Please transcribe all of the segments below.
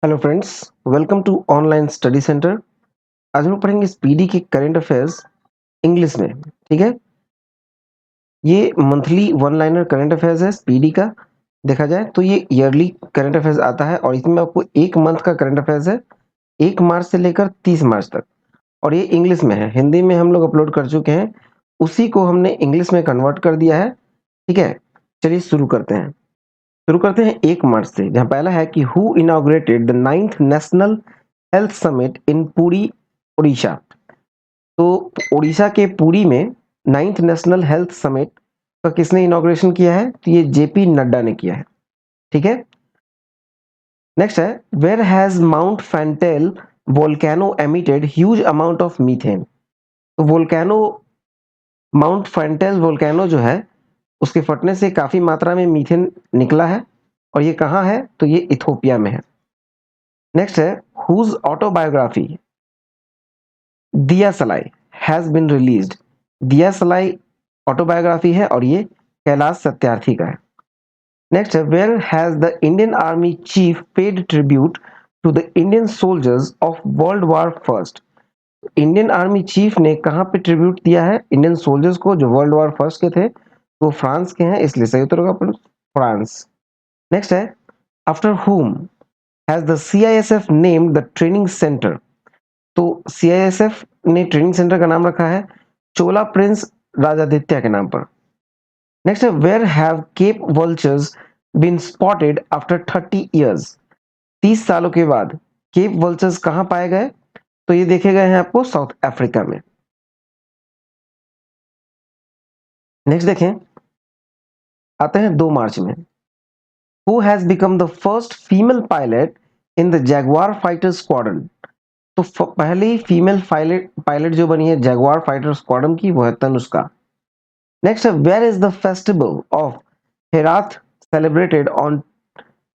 Hello friends, welcome to online study centre. आज हम लोग पढ़ेंगे स्पीडी के करंट अफेयर्स इंग्लिश में। ठीक है, ये monthly one liner current affairs है स्पीडी का। देखा जाए तो ये ईयरली करंट अफेयर्स आता है और इसमें आपको एक मंथ का करंट अफेयर्स है, 1 मार्च से लेकर 30 मार्च तक। और ये इंग्लिश में है, हिंदी में हम लोग अपलोड कर चुके हैं, उसी को हमने इंग्लिश में कन्वर्ट कर दिया है। ठीक है, चलिए शुरू करते हैं 1 मार्च से, जहाँ पहला है कि who inaugurated the 9th national health summit in Puri, Orissa. तो उड़ीसा के पुरी में 9th नेशनल हेल्थ समिट का किसने इनॉग्रेशन किया है? तो ये जेपी नड्डा ने किया है। ठीक है, नेक्स्ट है where has Mount Fentale volcano emitted huge amount of methane. तो वोल्केनो, माउंट फैंटेल वोल्केनो जो है, उसके फटने से काफी मात्रा में मीथेन निकला है। और ये कहाँ है? तो ये इथोपिया में है। नेक्स्ट है हुज ऑटोबायोग्राफी दिया सलाई हैज बीन रिलीज्ड। दिया सलाई ऑटोबायोग्राफी है और ये कैलाश सत्यार्थी का है। नेक्स्ट है where has the Indian Army chief paid tribute to the Indian soldiers of World War first. Indian Army chief ने कहाँ पे ट्रिब्यूट दिया है इंडियन सोल्जर्स को जो वर्ल्ड वॉर फर्स्ट के थे? वो फ्रांस के हैं, इसलिए सही उत्तर होगा फ्रांस। नेक्स्ट है आफ्टर हुम has the CISF named the training centre. तो सीआईएसएफ ने ट्रेनिंग सेंटर का नाम रखा है चोला प्रिंस राजादित्य के नाम पर। नेक्स्ट है where have Cape vultures been spotted after 30 years. 30 सालों के बाद केप वल्चर्स कहां पाए गए? तो ये देखे गए हैं आपको साउथ अफ्रीका में। नेक्स्ट देखें, आते हैं 2 मार्च में। Who has become the first female pilot in the Jaguar fighter squadron. तो पहली फीमेल पायलट पायलट जो बनी है जैगवार फाइटर स्क्वाड्रन की, वो है तनुष्का। नेक्स्ट है where is the festival of Herath celebrated on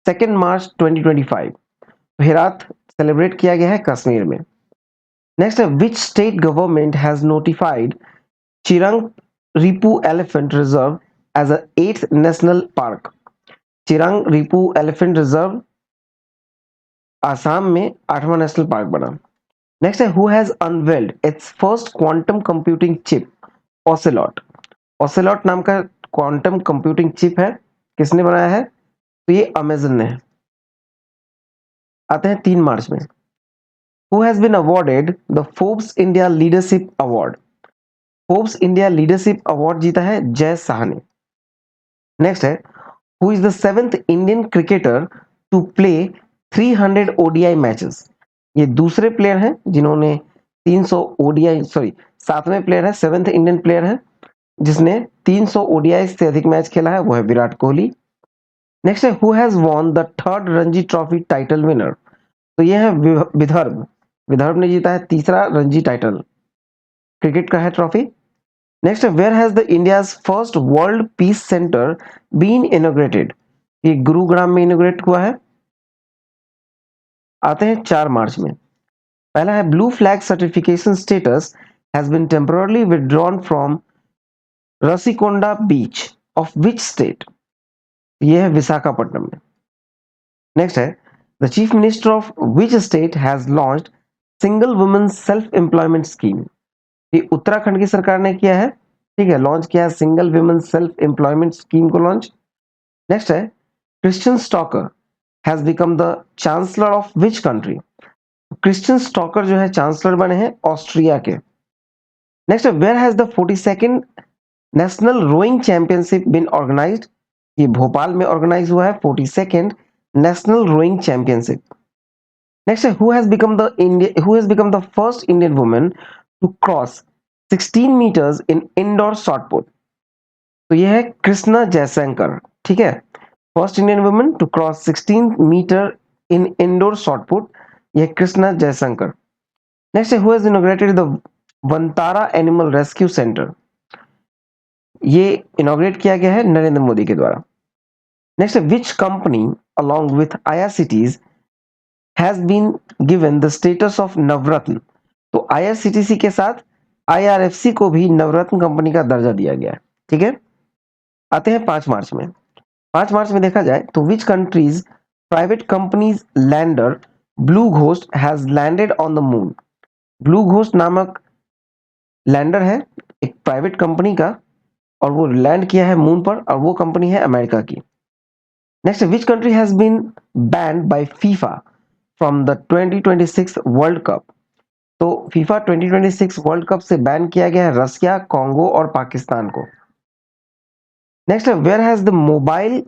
2 March 2025। Herath celebrate किया गया है कश्मीर में। नेक्स्ट है which state government has notified Chirang Ripu elephant reserve as a 8th national park. Chirang Ripu elephant reserve Assam में 8वां नेशनल पार्क बना। नेक्स्ट है who has unveiled its first quantum computing chip Ocelot. Ocelot नाम का क्वांटम कंप्यूटिंग चिप है, किसने बनाया है? तो ये अमेजन ने है। आते हैं 3 मार्च में। Who has been awarded the Forbes India leadership award. Forbes India leadership award जीता है जय शाह ने। नेक्स्ट है who is the 7th Indian cricketer to play 300 ODI matches. ये दूसरे प्लेयर हैं जिन्होंने 300 ओडीआई, सॉरी 7वें प्लेयर है, 7th इंडियन प्लेयर है जिसने 300 ओडीआई से अधिक मैच खेला है, वो है विराट कोहली। नेक्स्ट है who has won the 3rd Ranji trophy title winner. तो ये है विदर्भ। विदर्भ ने जीता है तीसरा रणजी टाइटल, क्रिकेट का है ट्रॉफी। नेक्स्ट है where has the India's first world peace centre been inaugurated. ये गुरुग्राम में इनोग्रेट हुआ है। आते हैं 4 मार्च में। पहला है blue flag certification status has been temporarily withdrawn from Rushikonda beach of which state. ये है विशाखापट्टनम में। नेक्स्ट है the chief minister of which state has launched single women self employment scheme. ये उत्तराखंड की सरकार ने किया है। ठीक है, लॉन्च किया है single women self employment scheme को लॉन्च। नेक्स्ट है Christian Stocker has become the chancellor of which country. Christian Stocker जो है चांसलर बने हैं ऑस्ट्रिया के। नेक्स्ट है where has the 42nd national rowing championship been organised. ये भोपाल में ऑर्गेनाइज हुआ है 42nd national rowing championship. Next है who has become the first Indian woman to cross 16 metres in indoor shot put. तो ये है कृष्णा जयशंकर। ठीक है, first Indian woman to cross 16 metre in indoor shot put, ये कृष्णा जयशंकर। नेक्स्ट है who has inaugurated the Vantara animal rescue centre. ये inaugurate किया गया है नरेंद्र मोदी के द्वारा। नेक्स्ट है which company along with IRCTs has been given the status of Navratna. तो IRCTC के साथ IRFC को भी नवरत्न कंपनी का दर्जा दिया गया है। ठीक है, आते हैं 5 मार्च में। 5 मार्च में देखा जाए तो which countries private company's lander Blue Ghost has landed on the moon. Blue Ghost नामक लैंडर है एक प्राइवेट कंपनी का और वो लैंड किया है मून पर और वो कंपनी है अमेरिका की। Next, which country has been banned by FIFA from the 2026 World Cup? तो फीफा 2026 वर्ल्ड कप से बैन किया गया है रसिया, कांगो और पाकिस्तान को। नेक्स्ट है, where has the mobile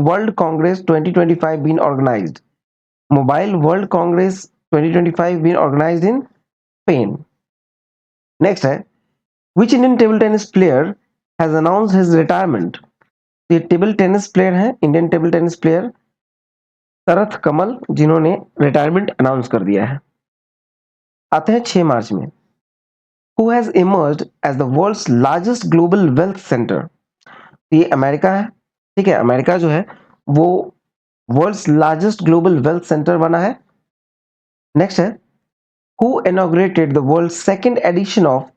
world congress 2025 been organised? Mobile world congress 2025 been organised in Spain. Next है, which Indian table tennis player has announced his retirement? ये table tennis player है, Indian table tennis player Sharath Kamal, जिन्होंने retirement announce कर दिया है। आते हैं 6 March में। Who has emerged as the world's largest global wealth centre? ये अमेरिका है, ठीक है, अमेरिका जो है वो world's largest global wealth centre बना है। नेक्स्ट है, who inaugurated the world second edition of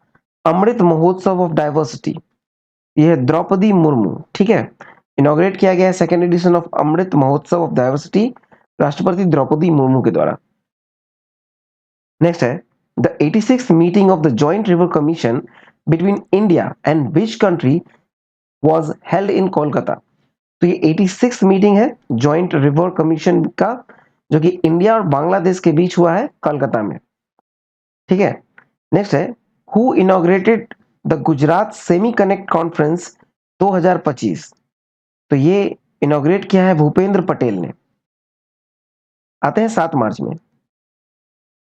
Amrit Mahotsav of diversity? ये है द्रौपदी मुर्मू, ठीक है, इनॉग्रेट किया गया है second edition of Amrit Mahotsav of diversity राष्ट्रपति द्रौपदी मुर्मू के द्वारा। नेक्स्ट है, the 86th meeting of the joint river commission between India and which country was held in Kolkata? तो ये 86th मीटिंग है जॉइंट रिवर कमीशन का, जो कि इंडिया और बांग्लादेश के बीच हुआ है कोलकाता में, ठीक है। नेक्स्ट है, who inaugurated the Gujarat semi connect conference 2025? तो ये इनॉग्रेट किया है भूपेंद्र पटेल ने। आते हैं 7 मार्च में।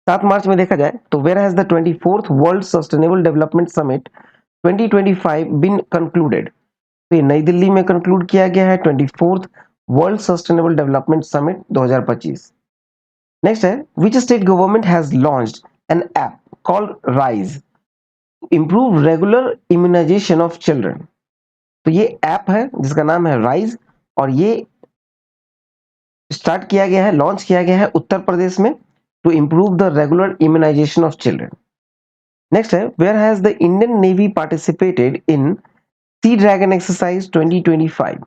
7 मार्च में देखा जाए तो where has the 24th world sustainable development summit 2025 been concluded? तो ये नई दिल्ली में कंक्लूड किया गया है 24th world sustainable development summit 2025। Next है, which state government has launched an app called rise improve regular immunisation of children? तो ये app है जिसका नाम है राइज और ये स्टार्ट किया गया है, लॉन्च किया गया है उत्तर प्रदेश में to improve the regular immunisation of children. Next है, where has the Indian navy participated in sea dragon exercise 2025?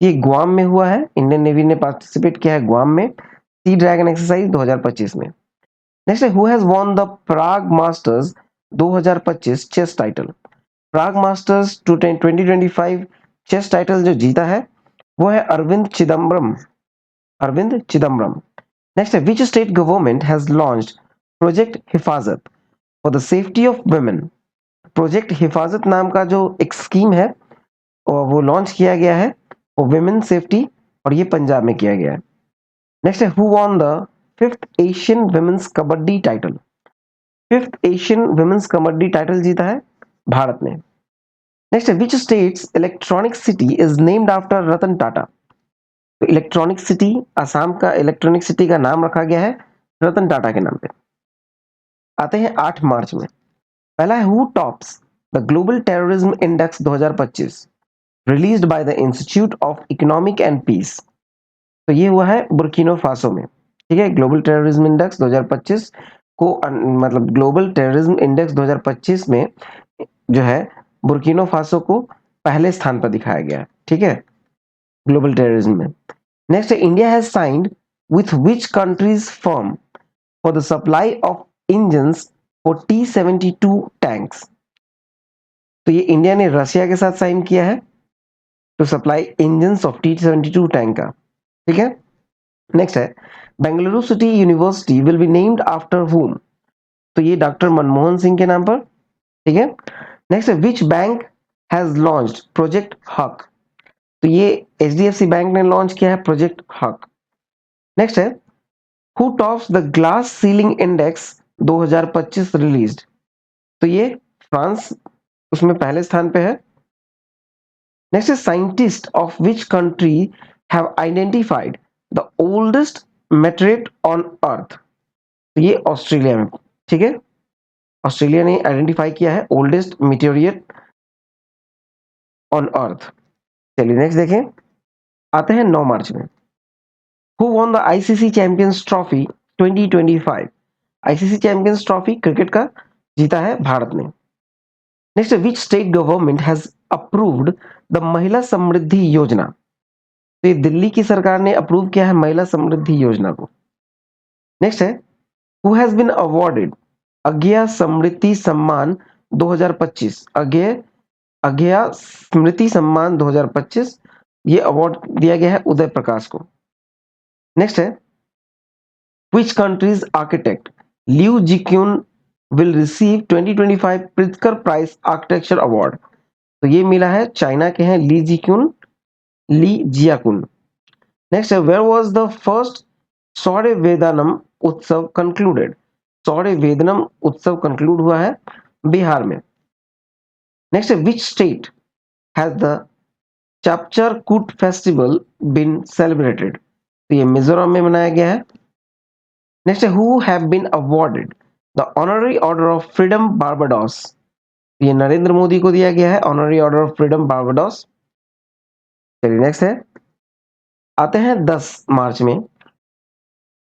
ये ग्वाम में हुआ है, इंडियन नेवी ने पार्टिसिपेट किया है ग्वाम में सी ड्रैगन एक्सरसाइज 2025 में। नेक्स्ट है, who has won the Prague masters 2025 chess title? Prague masters 2025 chess title जो जीता है वो है अरविंद चिदम्बरम, अरविंद चिदम्बरम। नेक्स्ट है, which state government has launched project Hifazat for the safety of women? Project Hifazat नाम का जो एक स्कीम है और वो लॉन्च किया गया है फॉर वुमेन सेफ्टी और ये पंजाब में किया गया है। नेक्स्ट है, who won the 5th Asian women's kabaddi title? 5th Asian women's kabaddi title जीता है भारत ने। नेक्स्ट है, which state's electronic city is named after Ratan Tata? तो इलेक्ट्रॉनिक सिटी, असम का इलेक्ट्रॉनिक सिटी का नाम रखा गया है रतन टाटा के नाम पे। आते हैं 8 मार्च में। पहला है, who tops the Global Terrorism Index 2025 released by the Institute of Economic and Peace? तो ये हुआ है बुर्किनो फासो में, ठीक है। ग्लोबल टेररिज्म इंडेक्स 2025 को मतलब ग्लोबल टेररिज्म इंडेक्स 2025 में जो है बुर्किनो फासो को पहले स्थान पर दिखाया गया है, ठीक है, ग्लोबल टेररिज्म में। नेक्स्ट है, India has signed with which countries firm for the supply of engines for T-72 tanks? तो ये इंडिया ने रशिया के साथ साइन किया है to supply engines of T-72 tank का, ठीक है। नेक्स्ट है, Bengaluru city university will be named after whom? तो ये डॉक्टर मनमोहन सिंह के नाम पर, ठीक है। नेक्स्ट है, which bank has launched project हक? तो ये HDFC बैंक ने लॉन्च किया है प्रोजेक्ट हक। नेक्स्ट है, who tops the glass ceiling index 2025 released? तो ये फ्रांस उसमें पहले स्थान पे है। नेक्स्ट है, scientist of which country have identified the oldest meteorite on earth? तो ये ऑस्ट्रेलिया में, ठीक है, ऑस्ट्रेलिया ने आइडेंटिफाई किया है ओल्डेस्ट मीटेरियल ऑन अर्थ। चलिए नेक्स्ट देखें। आते हैं 9 मार्च में। Who won the ICC champions trophy 2025? ICC champions trophy cricket का जीता है भारत ने। Next, which state government has approved the महिला समृद्धि योजना? तो ये दिल्ली की सरकार ने अप्रूव किया है महिला समृद्धि योजना को। नेक्स्ट है, हु हैज बीन अवॉर्डेड अज्ञा समृद्धि सम्मान 2025। अज्ञा स्मृति सम्मान 2025, ये अवार्ड दिया गया है उदय प्रकाश को। नेक्स्ट है, which country's architect Liu Jiqun will receive 2025 Pritzker Prize Architecture Award। तो ये मिला है चाइना के हैं ली जियाकुन। नेक्स्ट है, वेयर वाज द फर्स्ट सौर्य वेदानम उत्सव कंक्लूडेड। सौर्य वेदनम उत्सव कंक्लूड हुआ है बिहार में। नेक्स्ट है, विच स्टेट हैज द चापचर कूट फेस्टिवल बिन सेलिब्रेटेड। तो ये मिजोरम में मनाया गया है। नेक्स्ट है, who have been awarded the honorary order of freedom Barbados. ये नरेंद्र मोदी को दिया गया है honorary order of freedom Barbados. चलिए नेक्स्ट है, आते हैं 10 मार्च में।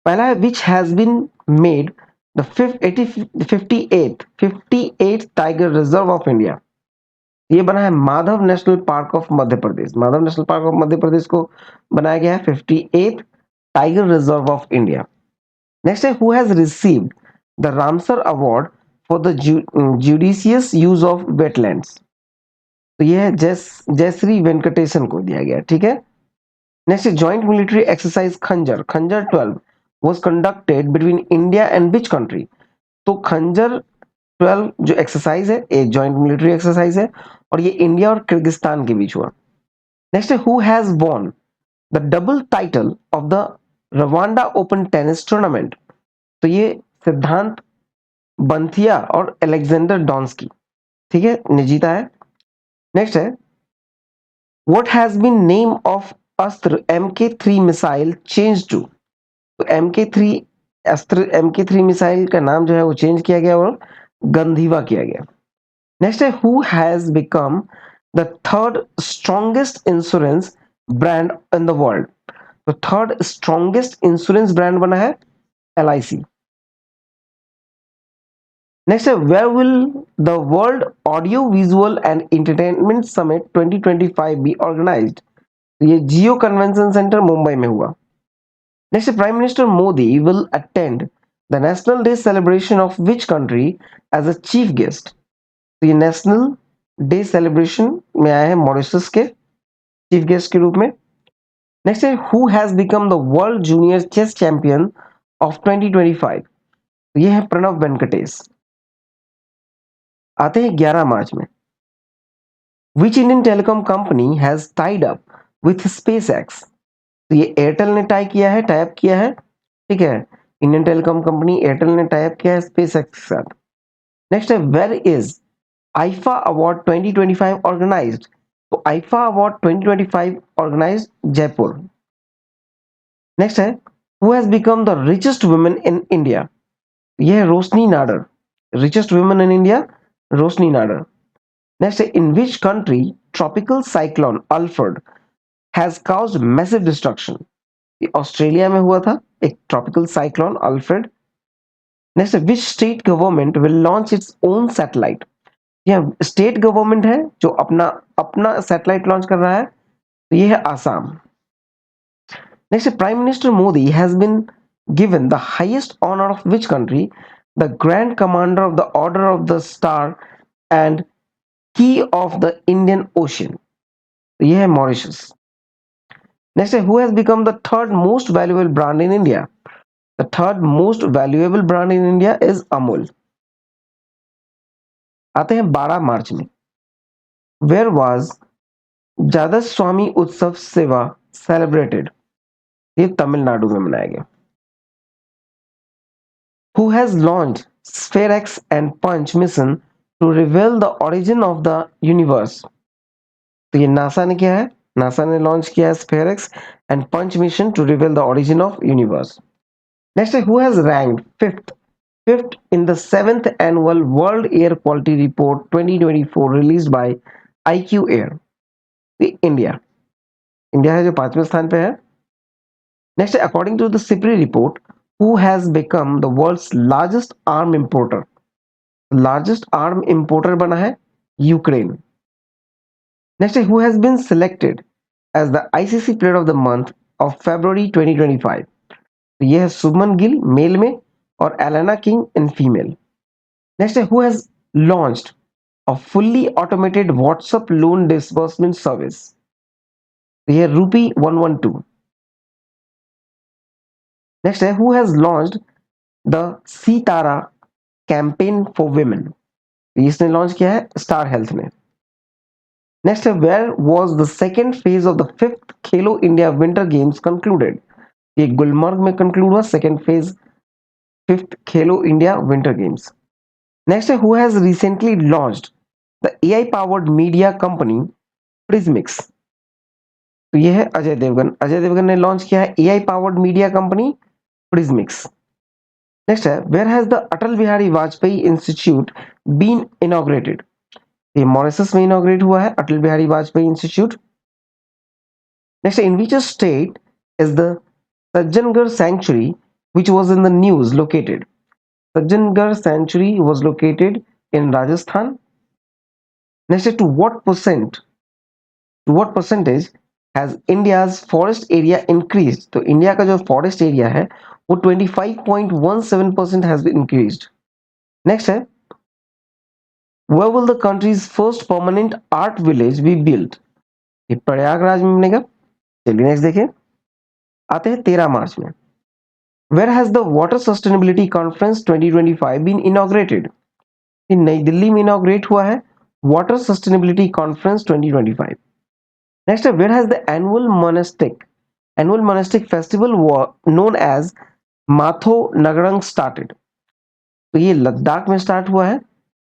पहला है, which has been made the 58th tiger reserve of India. ये बना है Madhav national park of Madhya Pradesh. Madhav national park of Madhya Pradesh को बनाया गया है 58th tiger reserve of India. Next है, who has received the Ramsar award for the judicious use of wetlands. तो ये है जयश्री वेंकटेशन को दिया गया, ठीक है। नेक्स्ट है, जॉइंट मिलिट्री एक्सरसाइज खंजर 12 was conducted between India and which country। तो खंजर 12 जो एक्सरसाइज है एक जॉइंट मिलिट्री एक्सरसाइज है और ये इंडिया और किर्गिस्तान के बीच हुआ। नेक्स्ट है, who has won the double title of the Rwanda open tennis tournament. तो ये सिद्धांत बंथिया और अलेक्जेंडर डॉन्स्की, ठीक है, ने जीता है। नेक्स्ट है, what has been name of Astra MK3 missile change to. तो MK3 अस्त्र MK3 मिसाइल का नाम जो है वो चेंज किया गया और गंधीवा किया गया। नेक्स्ट है, who has become the third strongest insurance brand in the world. तो थर्ड स्ट्रॉन्गेस्ट इंश्योरेंस ब्रांड बना है LIC। नेक्स्ट है, where will the world audio visual and entertainment summit 2025 be organised. ये जियो कन्वेंशन सेंटर मुंबई में हुआ। Next, Prime Minister Modi will attend the National Day celebration of which country as a chief guest। तो ये national day celebration में आए हैं Mauritius के chief guest के रूप में। नेक्स्ट है, who has become the world junior chess champion of 2025। तो ये है प्रणव वेंकटेश। आते हैं 11 मार्च में। Which Indian telecom company has tied up with SpaceX. तो ये एयरटेल ने टाई अप किया है, ठीक है। इंडियन टेलीकॉम कंपनी एयरटेल ने टाई अप किया है स्पेसएक्स के साथ। नेक्स्ट है, where is IIFA award 2025 organised. तो IIFA award 2025 organised Jaipur. Next है, who has become the richest women in India. यह है Roshni Nadar. Richest women in India Roshni Nadar. Next है, in which country tropical cyclone Alfred has caused massive destruction। ये Australia में हुआ था एक tropical cyclone Alfred. Next, which state government will launch its own satellite. यह state government है जो अपना अपना सैटेलाइट लॉन्च कर रहा है, तो ये है Assam. Next, prime minister Modi has been given the highest honour of which country, the Grand Commander of the Order of the Star and Key of the Indian Ocean. ये है मॉरिशस। नेक्स्ट है, who has become the third most valuable brand in India. The third most valuable brand in India is Amul। आते हैं 12 मार्च में। Where was Jadav स्वामी उत्सव सेवा celebrated। ये तमिलनाडु में मनाया गया। Who has launched SpaceX and Punch mission to reveal the origin of the universe। तो ये नासा ने किया है, नासा ने लॉन्च किया है SpaceX and Punch mission to reveal the origin of universe। Next, who has ranked fifth in the 7th annual World Air Quality Report 2024 released by IQ Air। India है जो 5वें स्थान पे है। Next, according to the SIPRI report, who has become the world's largest arm importer. Largest arm importer बना है Ukraine. Next, who has been selected as the ICC Player of the Month of February 2025. ये है Shubman Gill male में और Elena King in female. Next है, who has launched a fully automated WhatsApp loan disbursement service. तो ये रूपी 112. Next है, who has launched the Sitara campaign for women. इसने लॉन्च किया है स्टार हेल्थ ने. नेक्स्ट है, where was the second phase of the fifth Khelo India winter games concluded. ये गुलमर्ग में कंक्लूड हुआ second phase fifth Khelo India winter games. Next है, who has recently launched the AI powered media company Prismix. तो ये है अजय देवगन. अजय देवगन ने launch किया है AI powered media company Prismix. Next है, where has the Atal Bihari Vajpayee institute been inaugurated. ये मॉरिशस में इनॉग्रेट हुआ है Atal Bihari Vajpayee institute. Next, in which state is the Sajjangarh sanctuary which was in the news located. Sajjangarh Sanctuary was located in Rajasthan. Next, to what percentage has India's forest area increased? तो India का जो forest area है वो 25.17% has been increased. Next है, where will the country's first permanent art village be built? ये प्रयागराज में बनेगा. चलिए नेक्स्ट देखें. आते हैं 13 मार्च में. Where has the Water Sustainability Conference 2025 been inaugurated? ये नई दिल्ली में इनॉग्रेट हुआ है वाटर सस्टेनेबिलिटी कॉन्फ्रेंस 2025. नेक्स्ट है, where has the annual monastic festival known as Matho Nagrang started. तो ये लद्दाख में स्टार्ट हुआ है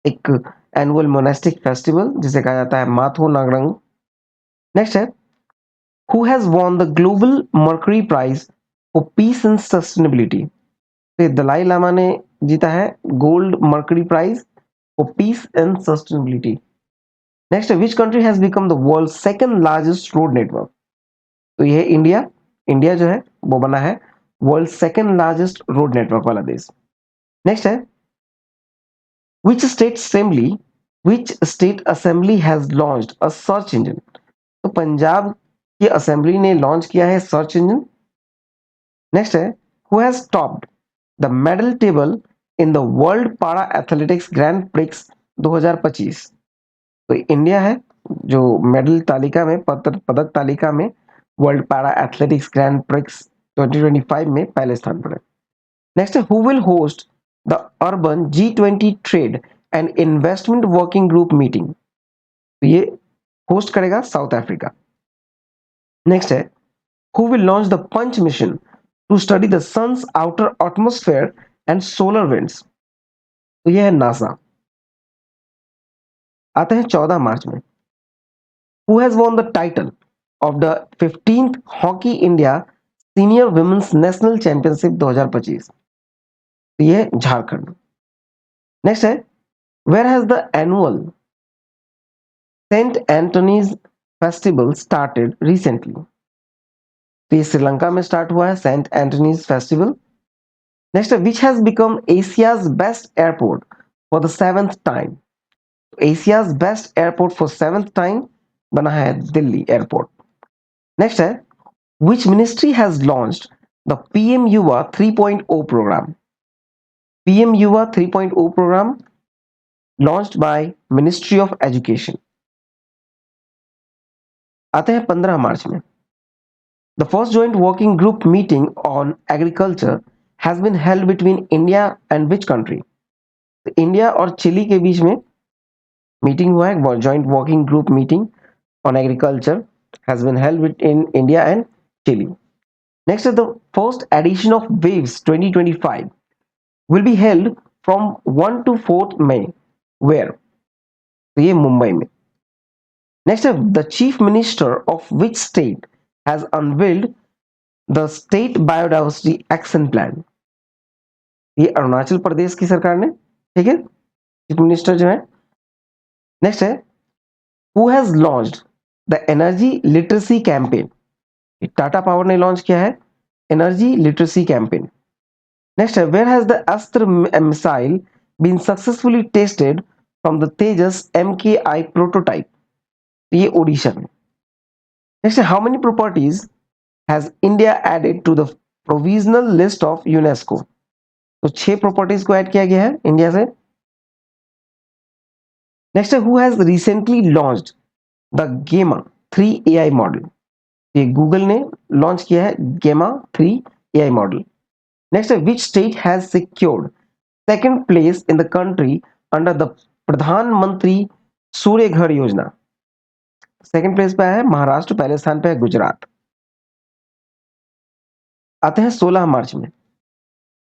एक एनुअल मोनेस्टिक फेस्टिवल जिसे कहा जाता है माथो नगरंग. नेक्स्ट है, who has won the global Mercury prize for peace and sustainability. तो दलाई लामा ने जीता है gold Mercury prize for peace and sustainability. Next, which country has become the world's second largest road network? तो ये है इंडिया. इंडिया जो है वो बना है world second largest road network वाला देश. नेक्स्ट है, which state assembly has launched a search engine. तो पंजाब की असेंबली ने लॉन्च किया है सर्च इंजन. नेक्स्ट है, who has topped the medal table in the world para athletics grand prix 2025. तो इंडिया है जो मेडल तालिका में पदक तालिका में world para athletics grand prix 2025 में पहले स्थान पर है. नेक्स्ट है, who will host the urban G20 trade and investment working group meeting. तो ये होस्ट करेगा साउथ अफ्रीका. नेक्स्ट है, who will launch the PUNCH mission to study the sun's outer atmosphere and solar winds. तो ये है NASA. आते हैं 14 मार्च में. Who has won the title of the 15th Hockey India Senior Women's National Championship 2025. ये Jharkhand. Next है, where has the annual Saint Anthony's festival started recently. तो ये श्रीलंका में स्टार्ट हुआ है सेंट एंटोनीज फेस्टिवल. नेक्स्ट है, which has become Asia's best airport for the 7th time. Asia's best airport for 7th time बना है Delhi airport. Next है, which ministry has launched the PM Yuva 3.0 program. PM Yuva 3.0 program launched by Ministry of Education. आते हैं 15 मार्च में. The first joint working group meeting on agriculture has been held between India and which country? तो India और chilli के बीच में meeting हुआ है. Joint working group meeting on agriculture has been held between India and Chile. Next is the first edition of Waves 2025 will be held from 1 to 4th May. Where? तो ये मुंबई में. Next है, the Chief Minister of which state has unveiled the State Biodiversity Action Plan. ये अरुणाचल प्रदेश की सरकार ने. ठीक है, चीफ मिनिस्टर जो है. नेक्स्ट है, who has launched the energy literacy campaign. Tata Power ने लॉन्च किया है एनर्जी लिटरेसी कैंपेन. नेक्स्ट है, where has the Astra missile been successfully tested from the Tejas MKI prototype. ये ओडिशा में. Next, how many properties has India added to the provisional list of UNESCO? तो 6 properties को add किया गया है इंडिया से। Next है, who has recently launched the गेमा 3 एआई मॉडल? ये गूगल ने लॉन्च किया है गेमा 3 एआई मॉडल। नेक्स्ट है, which state has secured second place in the country under the प्रधानमंत्री सूर्य घर योजना? सेकंड प्लेस पे है महाराष्ट्र, पहले स्थान पे है गुजरात। आते हैं 16 मार्च में।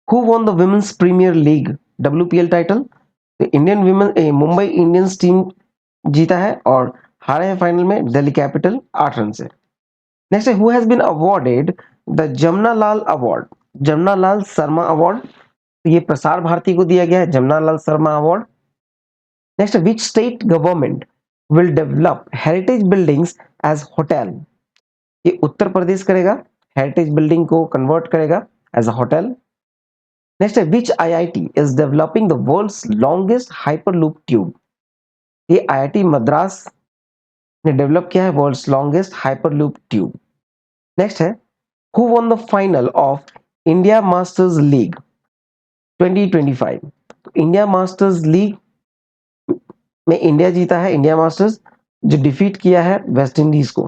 Who won the women's premier league WPL title? तो Indian women Mumbai Indians team जीता है और हारे हैं फाइनल में दिल्ली कैपिटल 8 रन से। नेक्स्ट है, who has been awarded the Jamnalal award? Jamnalal Sharma award, ये प्रसार भारती को दिया गया है Jamnalal Sharma award. Next, which state government will develop heritage buildings as hotel? ये उत्तर प्रदेश करेगा, हेरिटेज बिल्डिंग को कन्वर्ट करेगा एज अ होटल। नेक्स्ट है, which IIT is developing the world's longest hyperloop tube? ये आईआईटी मद्रास ने डेवलप किया है world's longest hyperloop tube. Next है, who won the final of India masters league 2025? India masters league में India जीता है, India masters, जो डिफीट किया है वेस्ट इंडीज को।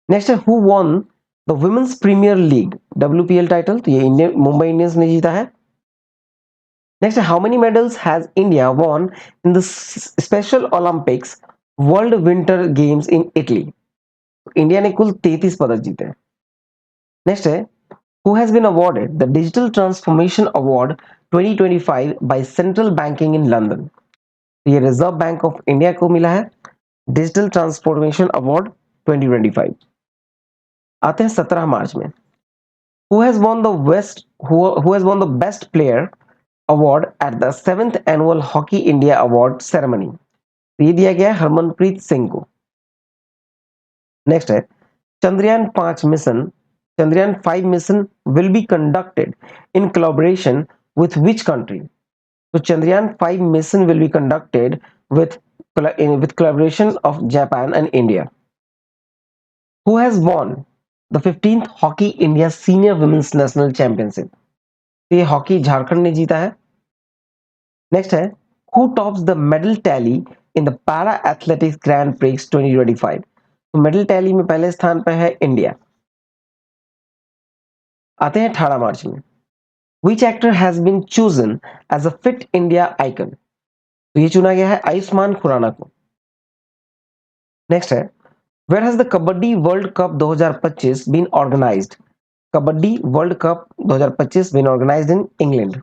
नेक्स्ट है, who won the women's premier league WPL title? तो ये इंडियन मुंबई इंडियंस ने जीता है। नेक्स्ट है, how many medals has India won in the Special Olympics World Winter Games in Italy? India ने कुल 33 पदक जीते हैं। नेक्स्ट है, who has been awarded the digital transformation award 2025 by central banking in London? ये Reserve Bank of India को मिला है डिजिटल ट्रांसफॉर्मेशन अवार्ड 2025। आते हैं 17 मार्च में। Who has won the who has won the best player award at the 7th annual hockey India award ceremony? ये दिया गया है हरमनप्रीत सिंह को। नेक्स्ट है, Chandrayaan 5 mission Chandrayaan 5 mission will be conducted in collaboration with which country? तो Chandrayaan 5 mission will be conducted with collaboration of Japan and India. Who has won the 15th Hockey India Senior Women's National Championship? तो ये hockey Jharkhand ने जीता है। Next है, who tops the medal tally in the para athletics grand prix 2025? तो medal tally में पहले स्थान पर है इंडिया। आते हैं 18 मार्च में। Which actor has been chosen as a Fit India icon? तो ये चुना गया है आयुष्मान खुराना को। नेक्स्ट है, where has the kabaddi world cup 2025 been organised? Kabaddi world cup 2025 been organised in England.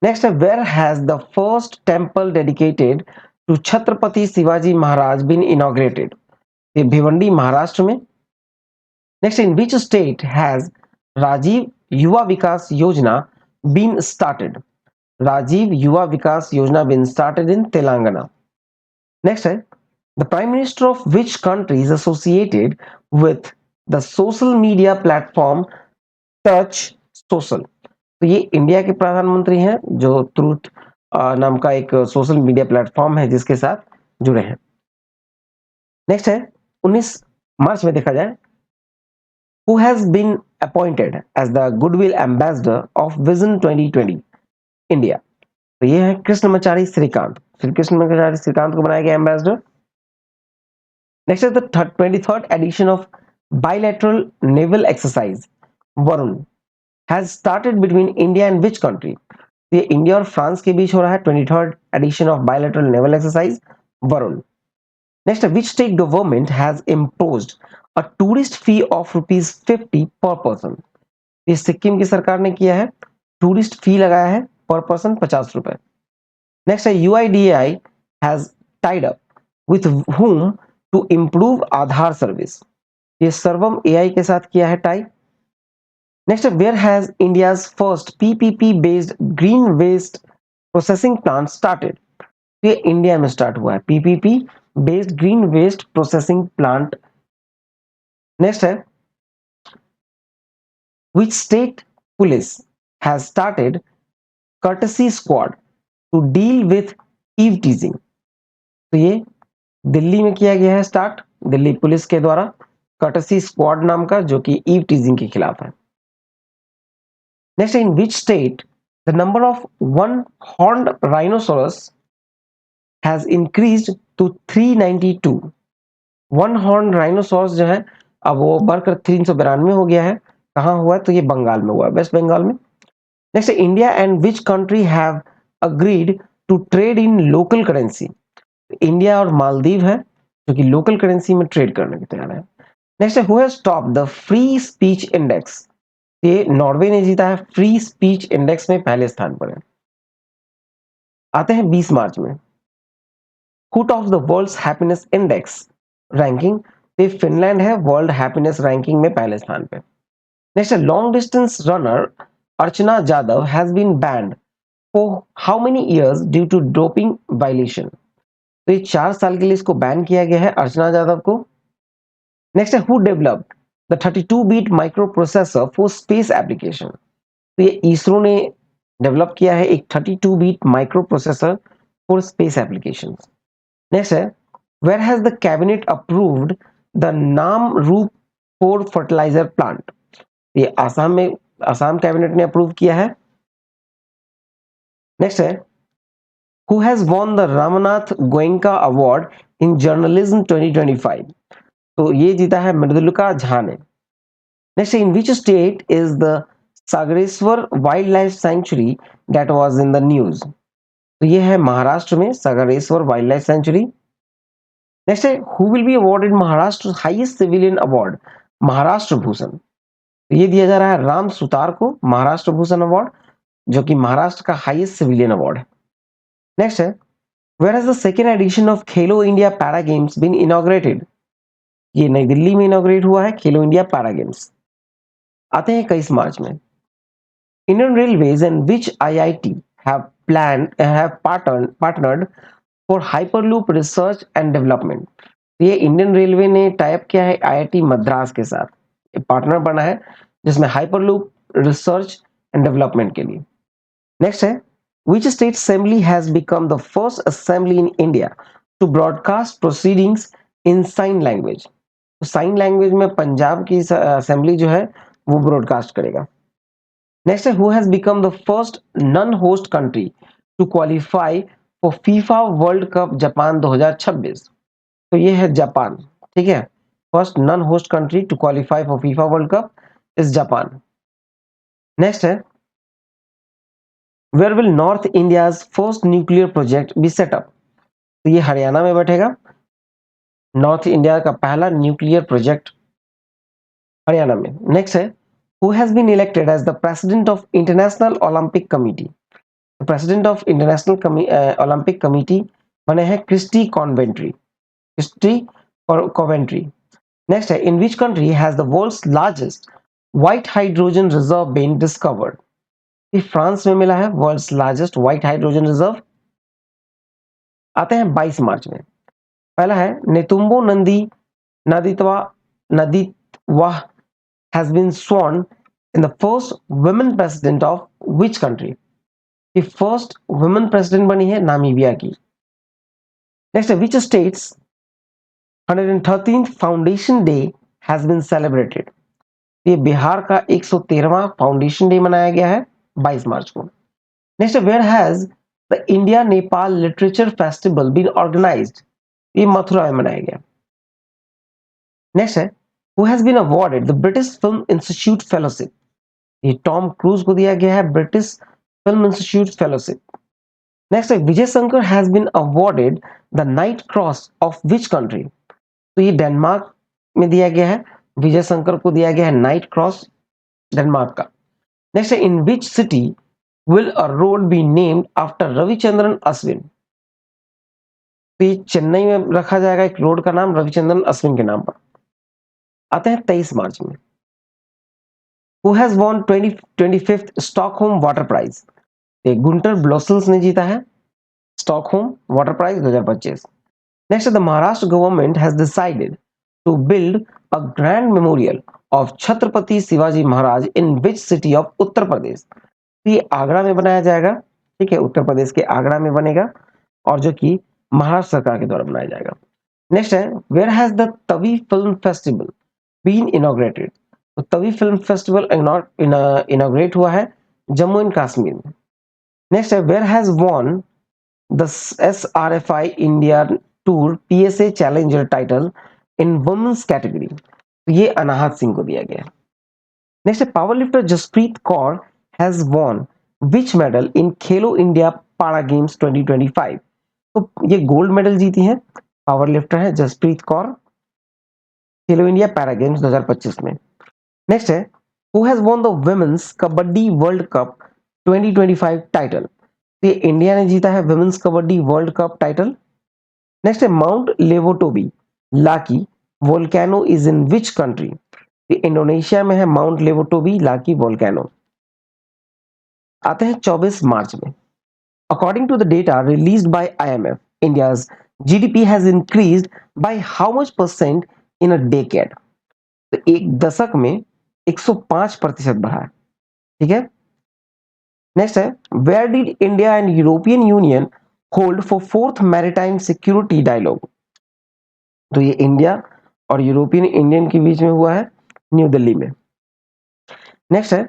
Next है, where has the first temple dedicated to Chhatrapati Shivaji Maharaj been inaugurated? ये भिवंडी महाराष्ट्र में। Next, in which state has Rajiv Yuva Vikas Yojana been started? Rajiv Yuva Vikas Yojana been started in Telangana. Next है, the prime minister of which country is associated with the social media platform touch social? तो ये India के प्रधानमंत्री हैं जो truth नाम का एक सोशल मीडिया प्लेटफॉर्म है जिसके साथ जुड़े हैं। नेक्स्ट है, 19 मार्च में देखा जाए, who has been appointed as the goodwill ambassador of vision 2020 India? तो ये है कृष्णमाचारी श्रीकांत, श्री कृष्णमाचारी श्रीकांत को बनाया गया ambassador. Next is the 23rd edition of bilateral naval exercise Varun has started between India and which country? ये इंडिया और फ्रांस के बीच हो रहा है 23rd edition of bilateral naval exercise Varun. Next, which state government has imposed a tourist fee of ₹50 per person? ये सिक्किम की सरकार ने किया है, टूरिस्ट फी लगाया है पर पर्सन 50 रुपए। नेक्स्ट है, UIDAI has tied up with whom to improve Aadhaar service? ये सर्वम AI के साथ किया है tie. Next, where has India's first PPP based green waste processing plant started? ये इंडिया में स्टार्ट हुआ है PPP based green waste processing plant. Next है, which state police has started courtesy squad to deal with eve teasing? तो ये दिल्ली में किया गया है स्टार्ट, दिल्ली पुलिस के द्वारा। कर्टसी स्क्वाड नाम का, जो कि ईव टीजिंग के खिलाफ है। Next, in which state the number of one horned rhinoceros has increased to 392। One horn rhinoceros जो है अब वो बढ़कर 392 हो गया है। कहाँ हुआ है? तो ये बंगाल में हुआ है, वेस्ट बंगाल में। Next, India and which country have agreed to trade in local currency. India और मालदीव है जो कि लोकल करेंसी में ट्रेड करने के तैयार है। नेक्स्ट है, who has top the free speech index. ये नॉर्वे ने जीता है, फ्री स्पीच इंडेक्स में पहले स्थान पर है। आते हैं 20 मार्च में, who top the world's happiness index ranking. ये फिनलैंड है, वर्ल्ड हैप्पीनेस रैंकिंग में पहले स्थान पे। नेक्स्ट है, long distance runner Archana Jadhav has been banned for how many years due to doping violation. तो ये 4 साल के लिए इसको बैन किया गया है, अर्चना जादव को। नेक्स्ट है, हु डेवलप्ड द 32-बिट microprocessor for space application. तो ये इसरो ने डेवलप किया है एक 32-बिट microprocessor for space application. Next है, where has the cabinet approved the नाम रूप फॉर फर्टिलाइजर प्लांट। ये आसाम में, आसाम कैबिनेट ने अप्रूव किया है। नेक्स्ट है, who has won the Ramnath Goenka award in journalism 2025। तो ये जीता है मृदुलिका झा ने। Next, in which state is the Sagareshwar wildlife sanctuary that was in the news. तो ये है महाराष्ट्र में Sagareshwar wildlife sanctuary. Next है, who will be awarded Maharashtra highest civilian award, Maharashtra Bhushan. तो ये दिया जा रहा है राम सुतार को महाराष्ट्र भूषण अवार्ड, जो कि महाराष्ट्र का हाईएस्ट सिविलियन अवार्ड है। नेक्स्ट है, where has the second edition of Khelo India para games been inaugurated. ये नई दिल्ली में इनॉग्रेट हुआ है खेलो इंडिया पैरा गेम्स। आते हैं 21 मार्च में, Indian railways and which IIT have partnered for hyperloop research and development. ये इंडियन रेलवे ने टाइप किया है आईआईटी मद्रास के साथ, पार्टनर बना है जिसमें हाइपरलूप रिसर्च एंड डेवलपमेंट के लिए। नेक्स्ट है, which state assembly has become the first assembly in India to broadcast proceedings in sign language। तो साइन लैंग्वेज में पंजाब की असेंबली जो है वो ब्रॉडकास्ट करेगा। नेक्स्ट है, who has become the first non host country to qualify for FIFA world cup Japan 2026। तो ये है जापान, ठीक है। First non host country to qualify for FIFA world cup is Japan. Next है, where will north India's first nuclear project be set up. तो ये हरियाणा में बैठेगा, नॉर्थ इंडिया का पहला न्यूक्लियर प्रोजेक्ट हरियाणा में। नेक्स्ट है, who has been elected as the president of international Olympic committee. President of international Olympic committee बने हैं Kirsty Coventry, Kirsty Coventry. Next है, in which country has the world's largest white hydrogen reserve been discovered. ये France में मिला है world's largest white hydrogen reserve. आते हैं 22 March में, पहला है, Netumbo Nandi Ndaitwah Ndaitwah has been sworn in the first women president of which country। ये फर्स्ट वुमेन प्रेसिडेंट बनी है नामीबिया की। नेक्स्ट है, which states 113th foundation day has been celebrated। ये बिहार का 113वां फाउंडेशन डे मनाया गया है 22 मार्च को। नेक्स्ट है, where has the India Nepal literature festival been organised. ये मथुरा में मनाया गया। नेक्स्ट है, who has been awarded the British film institute fellowship. ये टॉम क्रूज को दिया गया है British film institute fellowship. Next है, Vijay Shankar has been awarded the knight cross of which country. तो ये डेनमार्क में दिया गया है, विजय शंकर को दिया गया है नाइट क्रॉस डेनमार्क का। नेक्स्ट है, in which city will a road be named after Ravichandran Ashwin. तो ये चेन्नई में रखा जाएगा एक रोड का नाम रविचंद्रन अश्विन के नाम पर। आते हैं 23 मार्च में, who has won 25th Stockholm water prize. Gunter Bloschl ने जीता है Stockholm water prize 2025। Next, the Maharashtra government has decided to build a grand memorial of Chhatrapati Shivaji Maharaj in which city of Uttar Pradesh. ये आगरा में बनाया जाएगा, ठीक है, उत्तर प्रदेश के आगरा में बनेगा और जो कि महाराष्ट्र सरकार के द्वारा बनाया जाएगा। नेक्स्ट है, where has the Tawi film festival been inaugurated? तो तभी फिल्म फेस्टिवल इनॉग्रेट हुआ है जम्मू एंड कश्मीर में। नेक्स्ट है where has won the SRFI India tour PSA challenger title in women's category? ये अनाहत सिंह को दिया गया। नेक्स्ट है power lifter Jaspreet Kaur has won which medal in Khelo India पारा गेम्स 2025? तो ये गोल्ड मेडल जीती है, पावर लिफ्टर है जसप्रीत कौर, खेलो इंडिया पैरा गेम्स 2025 में। नेक्स्ट है who has won the women's kabaddi world cup 2025 title? ये इंडिया ने जीता है women's kabaddi world cup title. Next है mount Lewotobi Laki volcano is in which country? ये इंडोनेशिया में है माउंट लेवोटोबी लाकी वोल्केनो। आते हैं 24 मार्च में। According to the data released by IMF, India's GDP has increased by how much percent in a decade? तो एक दशक में 105% बढ़ा है। ठीक है। नेक्स्ट है where did India and European Union hold for fourth maritime security dialogue? तो ये इंडिया और यूरोपियन यूनियन के बीच में हुआ है न्यू दिल्ली में। नेक्स्ट है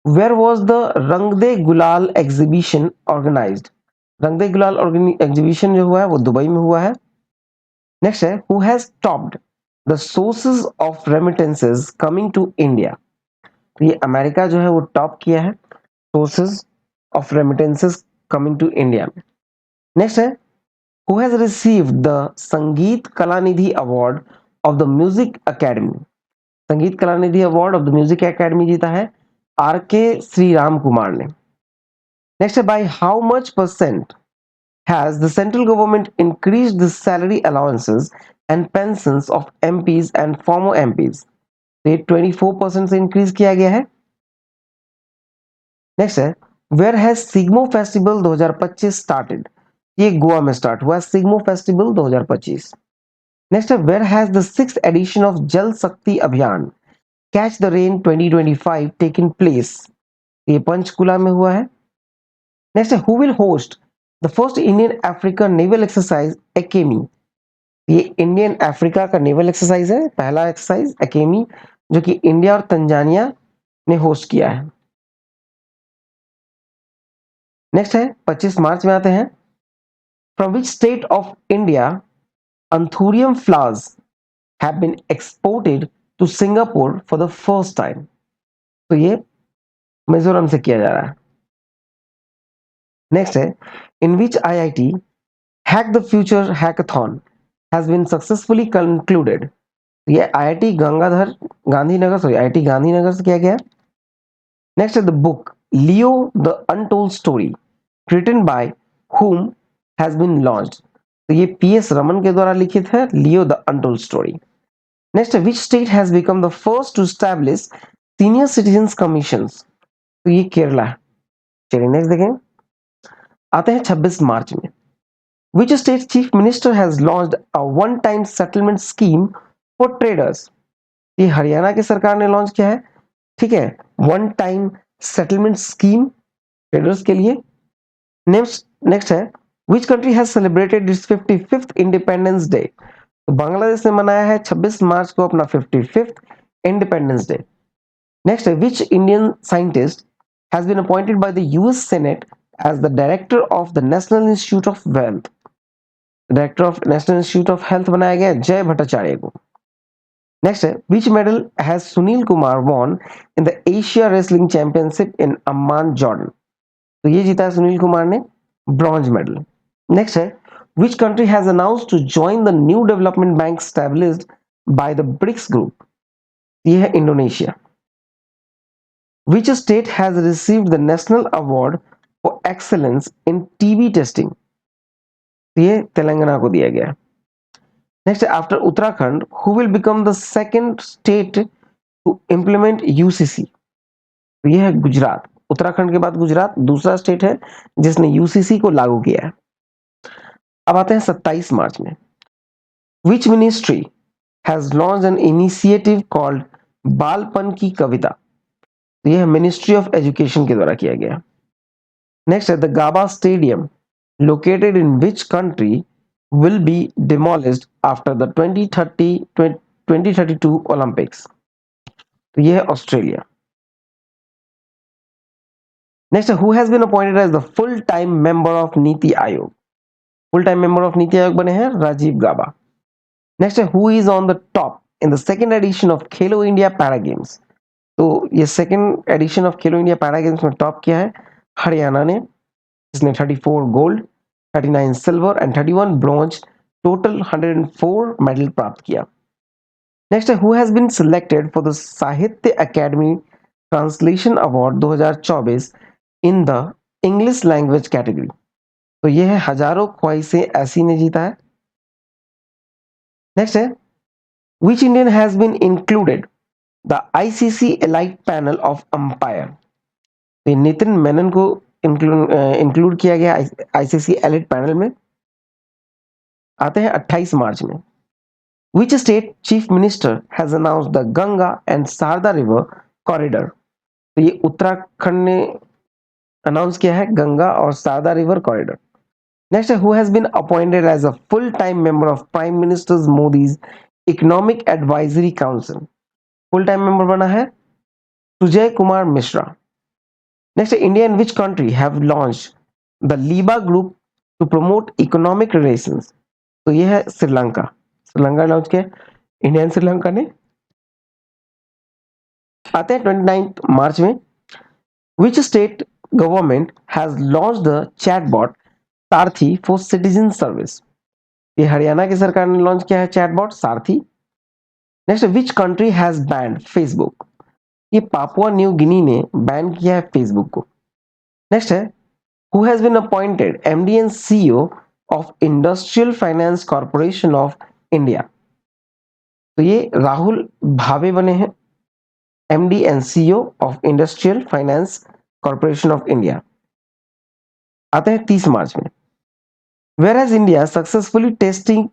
वेयर वाज द रंग दे गुलाल एग्जीबिशन ऑर्गेनाइज्ड? रंग दे गुलाल एग्जीबिशन जो हुआ है वो दुबई में हुआ है। नेक्स्ट है who has topped the sources of remittances coming to India? तो ये अमेरिका जो है वो टॉप किया है sources of remittances coming to India में। नेक्स्ट है who has received the Sangeet Kalanidhi award of the music academy? Sangeet Kalanidhi award of the music academy जीता है RK श्री राम कुमार ने। नेक्स्ट है by how much percent has the central government increased the salary allowances and pensions of MPs and farmer MPs? ये 24% से increase किया गया है। Next है where has Shigmo festival 2025 started? ये गोवा में स्टार्ट हुआ सिग्मो फेस्टिवल 2025। नेक्स्ट है where has the 6th edition of Jal Shakti Abhiyan catch the rain 2025 taken place? ये पंचकुला में हुआ है। नेक्स्ट है who will host the first Indian Africa naval exercise AIKEYME? ये इंडियन अफ्रीका का नेवल एक्सरसाइज है, पहला एक्सरसाइज एकेमी जो कि इंडिया और तंजानिया ने होस्ट किया है। नेक्स्ट है 25 मार्च में आते हैं from which state of India anthurium flowers have been exported to Singapore for the first time? तो ये मिजोरम से किया जा रहा है। नेक्स्ट है in which IIT hack the future hackathon has been successfully concluded? ये IIT गंगाधर गांधीनगर IIT गांधीनगर से किया गया। नेक्स्ट है the book Leo the untold story written by whom has been launched? तो ये PS रमन के द्वारा लिखित है Leo the untold story. Next which state has become the first to establish senior citizens commissions? तो ये केरला है। चलिए नेक्स्ट देखें। आते हैं 26 मार्च में which state chief minister has launched a one time settlement scheme for traders? ये हरियाणा की सरकार ने लॉन्च किया है। ठीक है, one time settlement scheme traders के लिए। नेक्स्ट है विच country has celebrated it's 55th independence day? तो बांग्लादेश ने मनाया है 26 मार्च को अपना 55th इंडिपेंडेंस डे। नेक्स्ट है which Indian scientist has been appointed by the US Senate as the director of the National Institute of Health? Director of national institute of health बनाया गया जय भट्टाचार्य को। नेक्स्ट है विच medal has Sunil Kumar von in the Asia wrestling championship in Amman Jordan? तो ये जीता है सुनील कुमार ने ब्रॉन्ज मेडल। नेक्स्ट है which country has announced to join the new development bank established by the BRICS group? ये है Indonesia. Which state has received the national award for excellence in TB testing? ये तेलंगाना को दिया गया। Next after Uttarakhand who will become the second state to implement UCC? ये है गुजरात। उत्तराखंड के बाद गुजरात दूसरा स्टेट है जिसने UCC को लागू किया है। अब आते हैं 27 मार्च में which ministry has launch an initiative called Balpan ki Kavita? यह है मिनिस्ट्री ऑफ एजुकेशन के द्वारा किया गया। नेक्स्ट है the Gabba stadium located in which country will be demolished after the 2030 2032 Olympics. तो ये है Australia. Next, who has been appointed as the full time member of NITI Aayog? Full time member of NITI Aayog बने हैं राजीव गाबा। नेक्स्ट है, who is on the top in the second edition of Khelo India para games? तो ये second edition of Khelo India para games में top किया है हरियाणा ने, जिसने 34 gold, 39 silver and 31 bronze, total 104 medal प्राप्त किया। नेक्स्ट है, who has been selected for the Sahitya academy translation award 2024 in the English language category? तो ये है हजारों ख्वाहिशें ऐसी ने जीता है। नेक्स्ट है, which Indian has been included the ICC elite panel of umpire? तो नितिन मेनन को इंक्लूड किया गया आईसीसी एलाइट पैनल में। आते हैं 28 मार्च में। Which state chief minister has announced the Ganga and Sharda river corridor? तो ये उत्तराखंड ने अनाउंस किया है गंगा और शारदा रिवर कॉरिडोर। नेक्स्ट है, who has been appointed as a full time member of prime minister Modi's economic advisory council? Full time member बना है Sujay Kumar Mishra. Next, India and which country have launched the Leeba group to promote economic relations? तो ये है Sri Lanka. Sri Lanka launch किया India and Sri Lanka ने। आते हैं 29 मार्च में। Which state government has launched the chatbot Sarathi for citizen service? ये हरियाणा की सरकार ने लॉन्च किया है chatbot Saarthi. Next, which country has banned Facebook? ये पापुआ न्यू गिनी ने बैन किया है फेसबुक को। नेक्स्ट है, who has been appointed MD and CEO of industrial finance corporation of India? तो ये राहुल भावे बने हैं MD and CEO of industrial finance corporation of India. आते हैं 30 मार्च में। Where has India successfully testing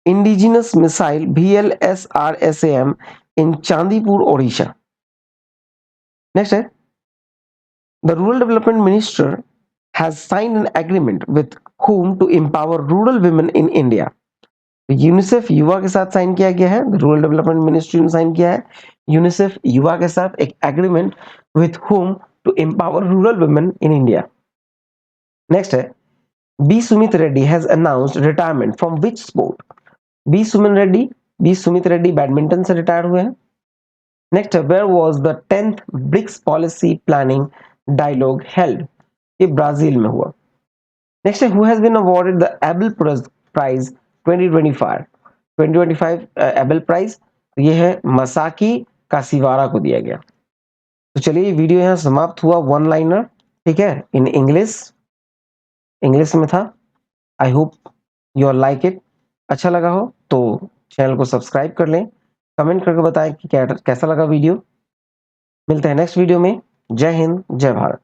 indigenous missile VLSRSAM in Chandipur Odisha? Next है, the rural development minister has signed an agreement with whom to empower rural women in India? UNICEF YuWaah के साथ sign किया गया है, रूरल डेवलपमेंट मिनिस्ट्री ने sign किया है UNICEF YuWaah के साथ एक agreement with whom to empower rural women in India. Next है, B Sumeeth Reddy has announced retirement from which sport? B Sumeeth Reddy badminton से रिटायर हुए हैं। Next, where was the 10th BRICS policy planning dialogue held? ये Brazil में हुआ। Next है, who has been awarded the Abel prize 2025 Abel prize? ये है मसाकी कासीवारा को दिया गया। तो चलिए वीडियो यहाँ समाप्त हुआ, वन लाइनर, ठीक है, इन इंग्लिश में था। I hope you are like it. अच्छा लगा हो तो चैनल को सब्सक्राइब कर लें, कमेंट करके बताएं कि कैसा लगा वीडियो। मिलते हैं नेक्स्ट वीडियो में। जय हिंद, जय भारत।